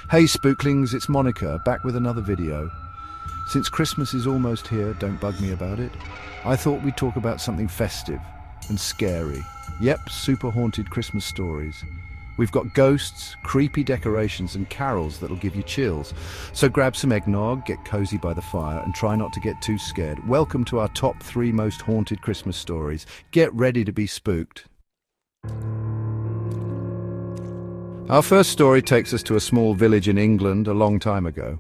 Hey Spooklings, it's Monica, back with another video. Since Christmas is almost here, don't bug me about it, I thought we'd talk about something festive and scary. Yep, super haunted Christmas stories. We've got ghosts, creepy decorations and carols that'll give you chills. So grab some eggnog, get cozy by the fire and try not to get too scared. Welcome to our top 3 most haunted Christmas stories. Get ready to be spooked. Our first story takes us to a small village in England a long time ago.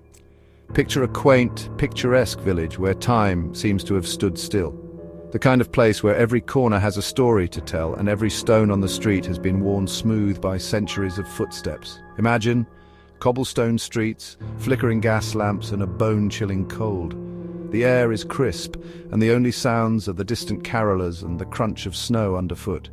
Picture a quaint, picturesque village where time seems to have stood still. The kind of place where every corner has a story to tell and every stone on the street has been worn smooth by centuries of footsteps. Imagine cobblestone streets, flickering gas lamps and a bone-chilling cold. The air is crisp and the only sounds are the distant carolers and the crunch of snow underfoot.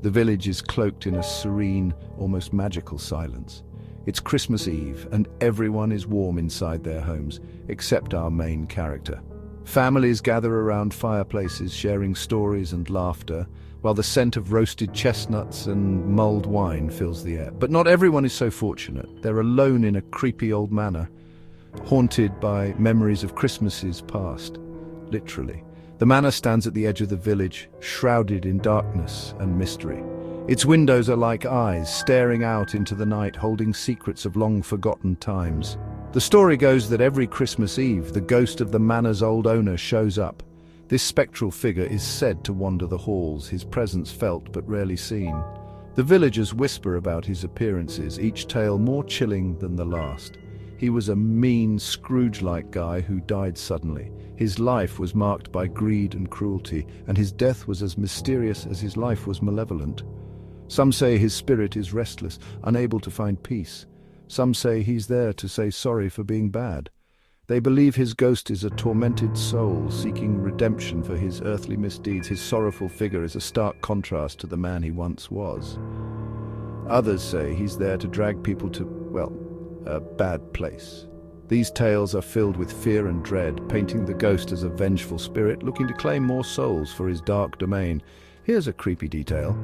The village is cloaked in a serene, almost magical silence. It's Christmas Eve and everyone is warm inside their homes, except our main character. Families gather around fireplaces sharing stories and laughter, while the scent of roasted chestnuts and mulled wine fills the air. But not everyone is so fortunate. They're alone in a creepy old manor, haunted by memories of Christmases past, literally. The manor stands at the edge of the village, shrouded in darkness and mystery. Its windows are like eyes, staring out into the night, holding secrets of long-forgotten times. The story goes that every Christmas Eve, the ghost of the manor's old owner shows up. This spectral figure is said to wander the halls, his presence felt but rarely seen. The villagers whisper about his appearances, each tale more chilling than the last. He was a mean, Scrooge-like guy who died suddenly. His life was marked by greed and cruelty, and his death was as mysterious as his life was malevolent. Some say his spirit is restless, unable to find peace. Some say he's there to say sorry for being bad. They believe his ghost is a tormented soul seeking redemption for his earthly misdeeds. His sorrowful figure is a stark contrast to the man he once was. Others say he's there to drag people to, well, a bad place. These tales are filled with fear and dread, painting the ghost as a vengeful spirit looking to claim more souls for his dark domain. Here's a creepy detail.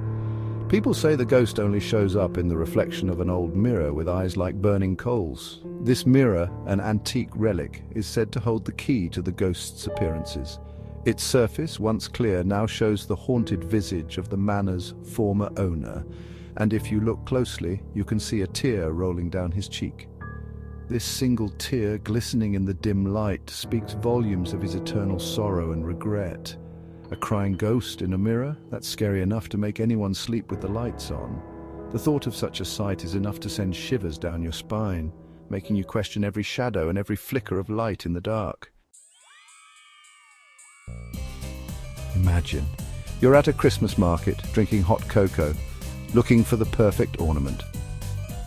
People say the ghost only shows up in the reflection of an old mirror with eyes like burning coals. This mirror, an antique relic, is said to hold the key to the ghost's appearances. Its surface, once clear, now shows the haunted visage of the manor's former owner, and if you look closely, you can see a tear rolling down his cheek. This single tear, glistening in the dim light, speaks volumes of his eternal sorrow and regret. A crying ghost in a mirror? That's scary enough to make anyone sleep with the lights on. The thought of such a sight is enough to send shivers down your spine, making you question every shadow and every flicker of light in the dark. Imagine, you're at a Christmas market, drinking hot cocoa, looking for the perfect ornament.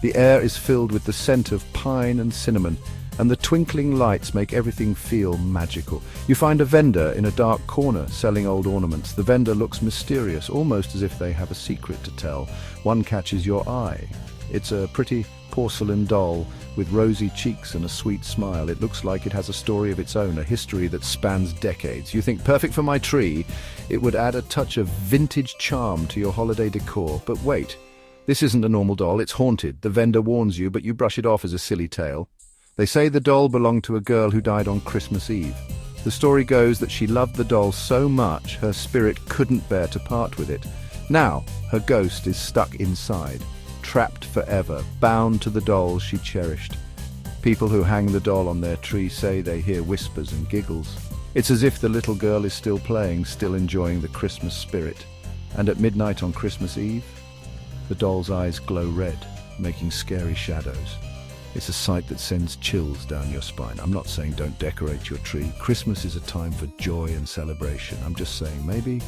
The air is filled with the scent of pine and cinnamon, and the twinkling lights make everything feel magical. You find a vendor in a dark corner selling old ornaments. The vendor looks mysterious, almost as if they have a secret to tell. One catches your eye. It's a pretty porcelain doll with rosy cheeks and a sweet smile. It looks like it has a story of its own, a history that spans decades. You think, perfect for my tree. It would add a touch of vintage charm to your holiday decor. But wait, this isn't a normal doll, it's haunted. The vendor warns you, but you brush it off as a silly tale. They say the doll belonged to a girl who died on Christmas Eve. The story goes that she loved the doll so much her spirit couldn't bear to part with it. Now, her ghost is stuck inside, trapped forever, bound to the doll she cherished. People who hang the doll on their tree say they hear whispers and giggles. It's as if the little girl is still playing, still enjoying the Christmas spirit. And at midnight on Christmas Eve, the doll's eyes glow red, making scary shadows. It's a sight that sends chills down your spine. I'm not saying don't decorate your tree. Christmas is a time for joy and celebration. I'm just saying maybe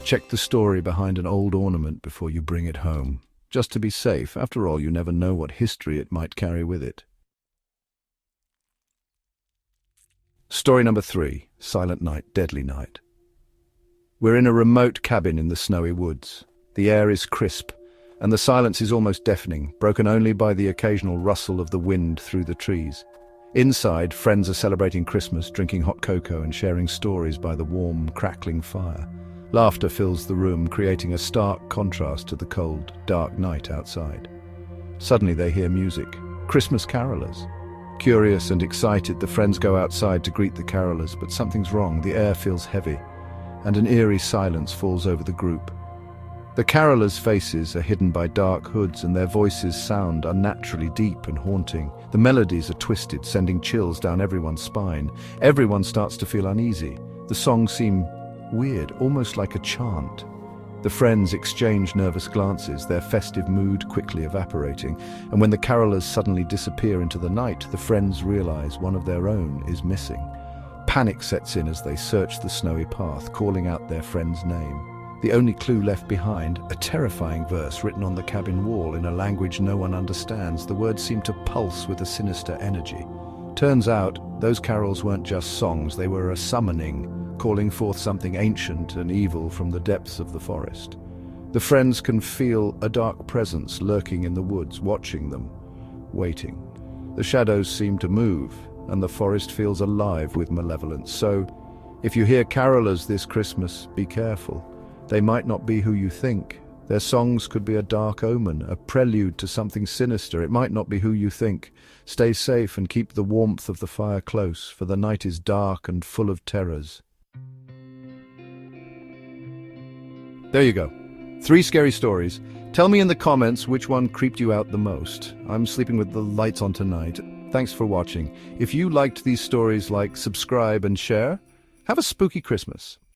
check the story behind an old ornament before you bring it home. Just to be safe. After all, you never know what history it might carry with it. Story number 3. Silent Night, Deadly Night. We're in a remote cabin in the snowy woods. The air is crisp, and the silence is almost deafening, broken only by the occasional rustle of the wind through the trees. Inside, friends are celebrating Christmas, drinking hot cocoa and sharing stories by the warm, crackling fire. Laughter fills the room, creating a stark contrast to the cold, dark night outside. Suddenly they hear music, Christmas carolers. Curious and excited, the friends go outside to greet the carolers, but something's wrong. The air feels heavy, and an eerie silence falls over the group. The carolers' faces are hidden by dark hoods, and their voices sound unnaturally deep and haunting. The melodies are twisted, sending chills down everyone's spine. Everyone starts to feel uneasy. The songs seem weird, almost like a chant. The friends exchange nervous glances, their festive mood quickly evaporating, and when the carolers suddenly disappear into the night, the friends realize one of their own is missing. Panic sets in as they search the snowy path, calling out their friend's name. The only clue left behind, a terrifying verse written on the cabin wall in a language no one understands. The words seem to pulse with a sinister energy. Turns out, those carols weren't just songs, they were a summoning, calling forth something ancient and evil from the depths of the forest. The friends can feel a dark presence lurking in the woods, watching them, waiting. The shadows seem to move, and the forest feels alive with malevolence. So, if you hear carolers this Christmas, be careful. They might not be who you think. Their songs could be a dark omen, a prelude to something sinister. It might not be who you think. Stay safe and keep the warmth of the fire close, for the night is dark and full of terrors. There you go. 3 scary stories. Tell me in the comments which one creeped you out the most. I'm sleeping with the lights on tonight. Thanks for watching. If you liked these stories, like, subscribe, and share. Have a spooky Christmas.